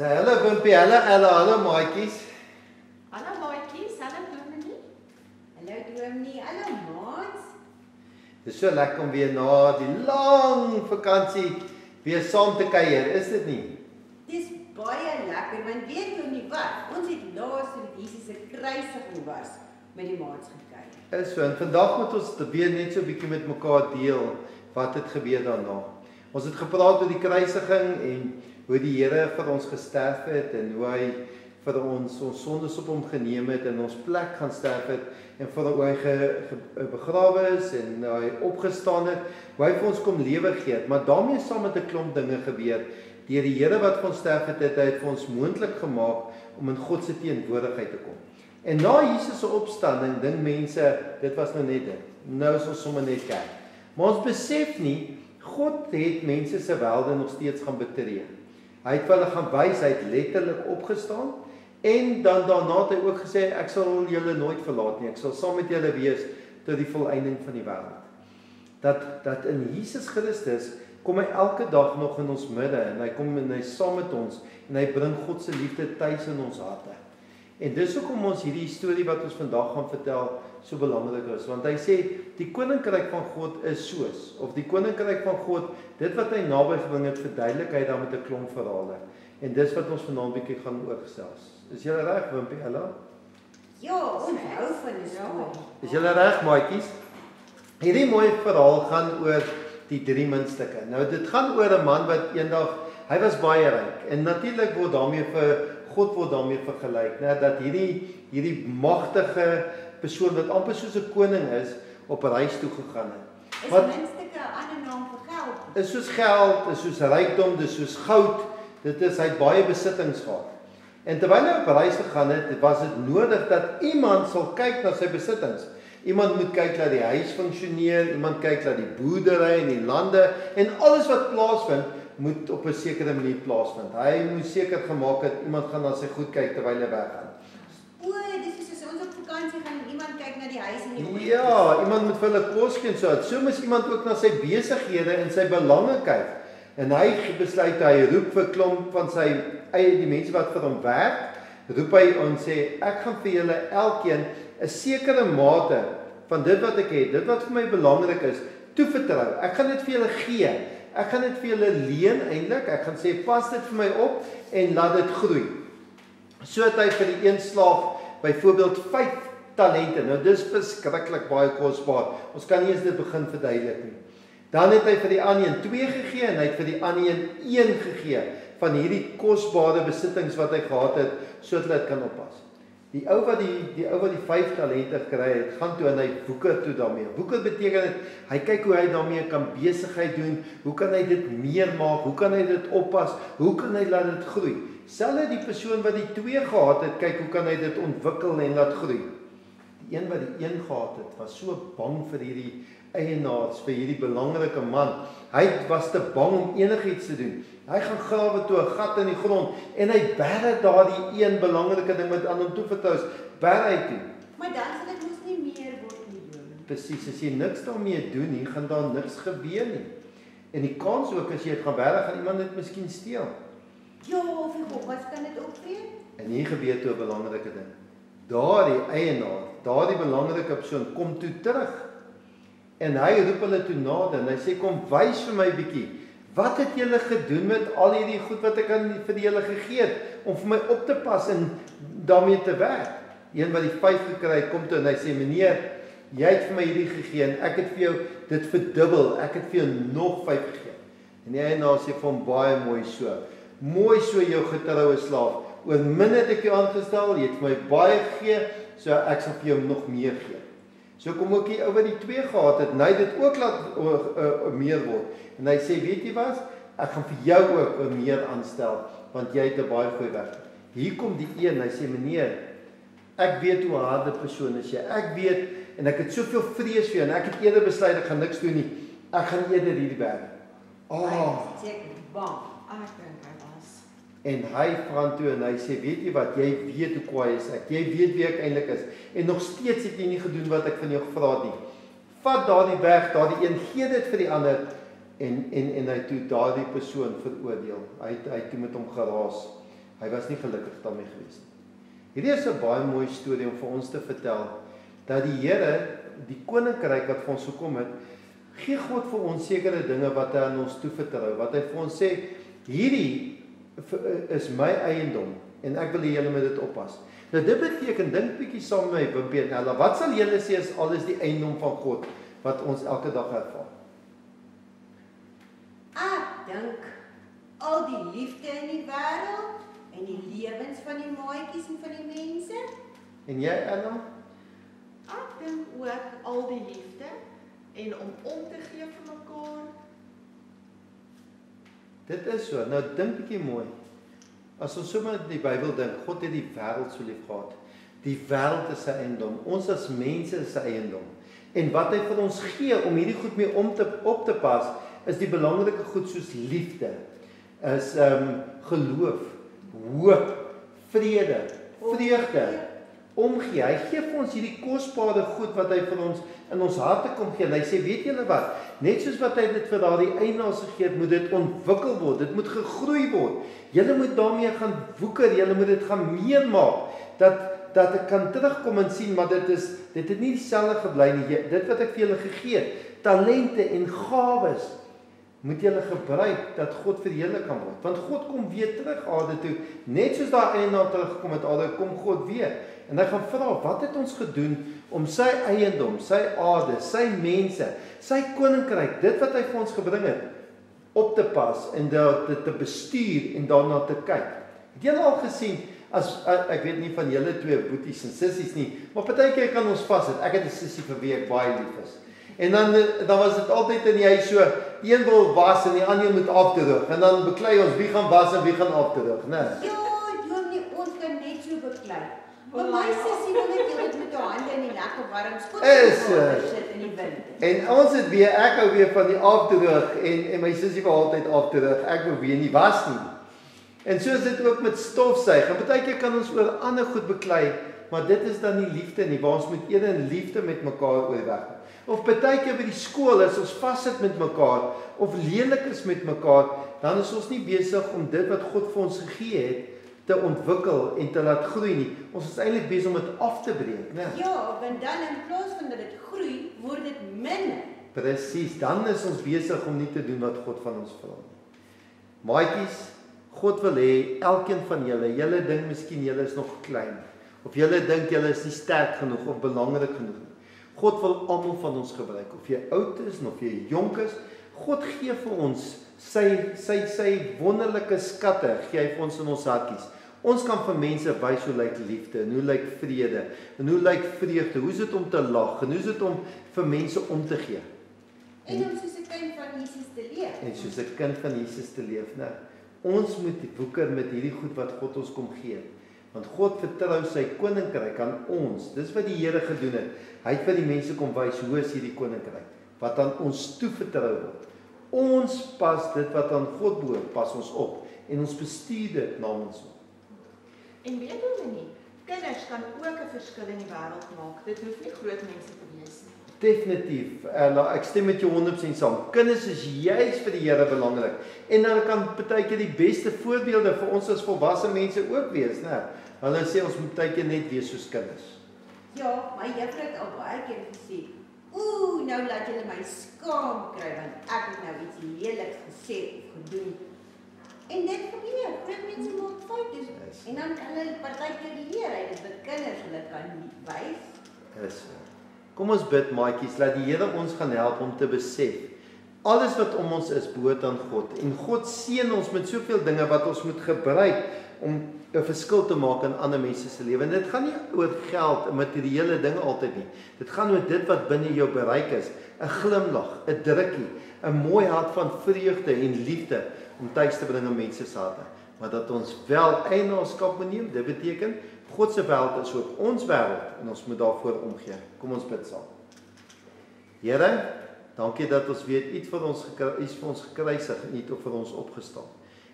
Sê hallo Wimpie, hallo maatjies. Hallo maatjies, hallo Dominee. Hallo Dominee, hallo maats. Dit is so lekker om weer na die lang vakansie weer saam te kuier, is dit nie? Dis baie lekker, want weet jy nie wat? Ons het laas toe Jesus se kruisiging was met die maats gekuier. Is so, en vandag moet ons weer net so 'n bietjie met mekaar deel wat het gebeur daarna. Ons het gepraat oor die kruisiging en hoe die Here vir ons gesterf het en hoe hy vir ons sondes op hom geneem het en ons plek gaan sterf het en vir hoe hy begrawe is en hy opgestaan het, hoe hy vir ons kom lewe gee het. Maar daarmee saam met 'n klomp dinge gebeur. Deur die Here wat vir ons sterf het, het hy vir ons moontlik gemaak om in God se teenwoordigheid te kom. En na Jesus se opstanding dink mense, dit was nou net dit. Nou is ons sommer net kerk. Maar ons besef nie, God het mense se wêrelde nog steeds gaan betree. Hy het vir hulle gaan wys, hy het letterlik opgestaan en dan daarna het hy ook gesê, ek sal julle nooit verlaat nie, ek sal saam met julle wees tot die volëinding van die wêreld. Dat in Jesus Christus kom hy elke dag nog in ons midde en hy kom en hy saam met ons en hy bring God se liefde tuis in ons harte. En dis hoekom ons hierdie storie wat ons vandag gaan vertel so belangrik is, want hy sê die koninkryk van God is soos, of die koninkryk van God, dit wat hy naby gebring het, verduidelik hy dan met 'n klomp verhale. En dis wat ons vanaand bietjie gaan oorgesels. Is julle reg, Wimpie? Hallo? Ja, ons hou van die storie. Is julle reg, maatjies? Hierdie mooi verhaal gaan oor die 3 muntstukke. Nou dit gaan oor 'n man wat eendag, hy was baie ryk en natuurlik word daarmee God word daarmee vergelyk, né, dat hierdie magtige persoon wat amper soos 'n koning is, op 'n reis toe gegaan het. Is munstukke 'n ander naam vir geld? Is soos geld, is soos rykdom, dis soos goud. Dit is hy het baie besittings gehad. En terwyl hy op 'n reis gegaan het, was dit nodig dat iemand sal kyk na sy besittings. Iemand moet kyk dat die huis funksioneer, iemand kyk dat die boerdery en die lande en alles wat plaasvind moet op 'n sekere manier plaasvind. Hy moet seker gemaak het iemand gaan na sy goed kyk terwyl hy weggaan. O, dis soos ons op vakansie gaan en iemand kyk na die huis en die goed. Ja, iemand moet vir hulle kos gee en so moet iemand ook na sy besighede en sy belange kyk. En hy besluit hy roep vir klomp van sy eie die mense wat vir hom werk, roep hy en sê ek gaan vir julle elkeen 'n sekere mate van dit wat ek het, dit wat vir my belangrik is, toevertrou. Ek gaan dit vir julle gee. Ek gaan dit vir julle leen eintlik. Ek gaan sê pas dit vir my op en laat dit groei. So het hy vir die een slaaf byvoorbeeld 5 talente. Nou dis verskriklik baie kosbaar. Ons kan nie eens dit begin verduidelik nie. Dan het hy vir die ander een 2 gegee en hy het vir die ander een 1 gegee van hierdie kosbare besittings wat hy gehad het sodat hy dit kan oppas. Die ou wat die 5 talente gekry het, gaan toe en hy woeker toe daarmee. Woeker beteken dit hy kyk hoe hy daarmee kan besigheid doen, hoe kan hy dit meer maak, hoe kan hy dit oppas, hoe kan hy laat dit groei. Selfs die persoon wat die 2 gehad het, kyk hoe kan hy dit ontwikkel en laat groei. Die een wat die 1 gehad het, was so bang vir hierdie eienaars, vir hierdie belangrike man. Hy was te bang om enigiets te doen. Hy gaan grawe toe 'n gat in die grond en hy bære daardie een belangrike ding wat aan hom toevertrou is, bære hy toe. Maar dan sal dit mos nie meer word nie, Dominee. Presies, as jy niks daarmee doen nie, gaan daar niks gebeur nie. En die kans ook as jy dit gaan bære, gaan iemand dit miskien steel. Ja, of die God, wat kan dit opvreet? En hier gebeur toe 'n belangrike ding. Daardie eienaar, daardie belangrike persoon kom toe terug. En hy roep hulle toe nader en hy sê kom wys vir my bietjie. Wat het julle gedoen met al hierdie goed wat ek aan vir julle gegee het om vir my op te pas en daarmee te werk? Een wat die 5 gekry het, kom toe en hy sê meneer, jy het vir my hierdie gegee en ek het vir jou dit verdubbel. Ek het vir jou nog 5 gegee. En die eienaar sê vir hom baie mooi so. Mooi so jou getroue slaaf. Oor min het ek jou aangestel, jy het vir my baie gegee, so ek sal vir jou nog meer gee. So kom ook die ou wat die 2 gehad het, en hy dit ook laat meer word. En hy sê, weet jy wat, ek gaan vir jou ook meer aanstel, want jy het 'n baie goeie werk. Hier kom die een, hy sê, meneer, ek weet hoe harde persoon is jy, ek weet, en ek het soveel vrees vir jou, en ek het eerder besluit, ek gaan niks doen nie, ek gaan eerder hierdie werk. Hy is seker bang. Ek dink hy was. En hy gaan toe en hy sê, weet jy wat, jy weet hoe kwaai is ek, jy weet wie ek eintlik is, en nog steeds het jy nie gedoen wat ek van jou gevra het nie. Vat daardie weg, daardie een, gee dit vir die ander, en hy toe daardie persoon veroordeel. Hy toe met hom geraas. Hy was nie gelukkig daarmee gewees nie. Hierdie is 'n baie mooi storie om vir ons te vertel, dat die Here, die koninkryk wat vir ons gekom het, gee God vir ons sekere dinge wat hy aan ons toevertrou, wat hy vir ons sê, hierdie is my eiendom, en ek wil hê julle moet dit oppas. Nou dit beteken, dink bietjie saam met my, Wimpie en Ella, wat sal julle sê as alles die eiendom van God, wat ons elke dag ervaar? Ek dink al die liefde in die wêreld en die lewens van die maatjies en van die mense. En jy, Ella? Ek dink ook al die liefde en om te gee vir mekaar. Dit is so. Nou dink bietjie mooi. As ons sommer in die Bybel dink, God het die wêreld so lief gehad. Die wêreld is sy eiendom. Ons as mense is sy eiendom. En wat hy vir ons gee om hierdie goed mee op te pas, is die belangrike goed soos liefde, is geloof, hoop, vrede, vreugde, omgee. Hy gee vir ons hierdie kosbare goed wat hy vir ons in ons harte kom gee. En hy sê, weet julle wat? Net soos wat hy dit vir daardie eienaars gegee het, moet dit ontwikkel word. Dit moet gegroei word. Julle moet daarmee gaan woeker. Julle moet dit gaan meer maak. Dat ek kan terugkom en sien, maar dit het nie dieselfde gebly nie. Dit wat ek vir julle gegee het, talente en gawes, moet julle gebruik dat God vir julle kan word. Want God kom weer terug aarde toe. Net soos daai eienaar teruggekom het aarde, kom God weer. En hy gaan vra, wat het ons gedoen om sy eiendom, sy aarde, sy mense, sy koninkryk, dit wat hy vir ons gebring het, op te pas en dit te bestuur en daarna te kyk. Het julle al gesien, ek weet nie van julle twee boeties en sissies nie, maar partykeer kan ons vassit. Ek het 'n sissie vir wie ek baie lief is. En dan was dit altyd in die huis so, een wil was en die ander moet afdroog. En dan beklei ons wie gaan was en wie gaan afdroog, né? Ja, Dominee, ons kan net so beklei. Maar my sussie wil net dit met haar hande in die lekker warm skoot sit in die wind. En ons het weer, ek hou weer van die afdroog en my sussie wil altyd afdroog. Ek wil weer nie was nie. En so is dit ook met stofsuig. En baie keer kan ons oor ander goed beklei, maar dit is dan nie liefde nie, waar ons moet eerder in liefde met mekaar oorweg. Of baie keer by die skool as ons vassit met mekaar of lelik is met mekaar, dan is ons nie besig om dit wat God vir ons gegee het te ontwikkel en te laat groei nie. Ons is eintlik besig om dit af te breek, né? Ja, want dan in plaas van dat dit groei, word dit minder. Presies, dan is ons besig om nie te doen wat God van ons vra nie. Maatjies, God wil hê elkeen van julle dink miskien julle is nog klein of julle dink julle is nie sterk genoeg of belangrik genoeg nie. God wil almal van ons gebruik, of jy oud is of jy jonk is. God gee vir ons sy wonderlike skatte, gee hy vir ons in ons hartjies. Ons kan vir mense wys hoe lyk liefde, en hoe lyk vrede, en hoe lyk vreugde, hoe is dit om te lag, en hoe is dit om vir mense om te gee. En om soos 'n kind van Jesus te leef. En soos 'n kind van Jesus te leef, né? Ons moet woeker met hierdie goed wat God ons kom gee. Want God vertrou sy koninkryk aan ons. Dis wat die Here gedoen het. Hy het vir die mense kom wys hoe is hierdie koninkryk wat aan ons toevertrou word. Ons pas dit wat aan God behoort, pas ons op en ons bestuur dit namens hom. En weet julle nie, kinders kan ook 'n verskil in die wêreld maak. Dit hoef nie groot mense te wees nie. Definitief. Ek stem met jou 100% saam. Kinders is juis vir die Here belangrik. En hulle kan partykeer die beste voorbeelde vir ons as volwasse mense ook wees, né? Hulle sê ons moet partykeer net wees soos kinders. Ja, my juffrou het al baie keer gesê, "Ooh, nou laat julle my skaam kry want ek het nou iets leliks gesê of gedoen." En dit gebeur, groot mense maak foute. En dan kan hulle partykeer leer uit dit wat kinders hulle kan wys. Is so. Kom ons bid, maatjies, laat die Here ons gaan help om te besef. Alles wat om ons is, behoort aan God. En God seën ons met soveel dinge wat ons moet gebruik om 'n verskil te maak in ander mense se lewe. En dit gaan nie oor geld en materiële dinge altyd nie. Dit gaan oor dit wat binne jou bereik is. 'n Glimlag, 'n drukkie, 'n mooi hart van vreugde en liefde om tuis te bring in mense se harte. Maar dat ons wel eienaarskap moet neem, dit beteken God se wêreld is ook ons wêreld en ons moet daarvoor omgee. Kom ons bid saam. Here, dankie dat ons weet iets vir ons gekruisig en iets vir ons opgestaan.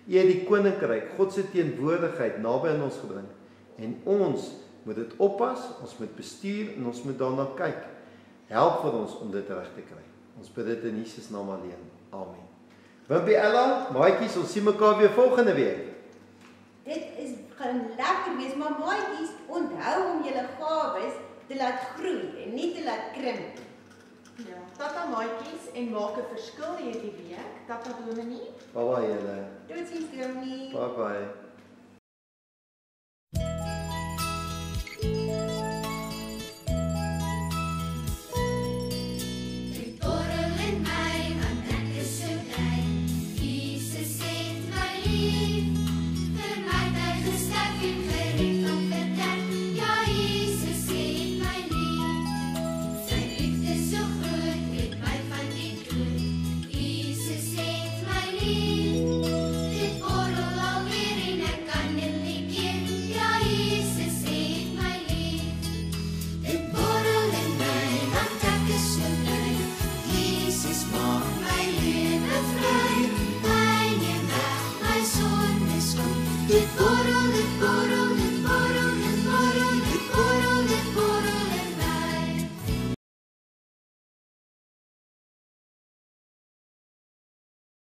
U het die koninkryk, God se teenwoordigheid naby aan ons gebring en ons moet dit oppas, ons moet bestuur en ons moet daarna kyk. Help vir ons om dit reg te kry. Ons bid dit in Jesus naam alleen. Amen. Wimpie Ella, maatjies, ons sien mekaar weer volgende week. Dit is gaan lekker wees, maar maatjies, onthou om julle gawes te laat groei en nie te laat krimp. Ja, tata maatjies en maak 'n verskil hierdie week. Tata Dominee. Bye julle. Totsiens Dominee. Bye. Borrel in my, want ek is so bly. Jesus het my lief.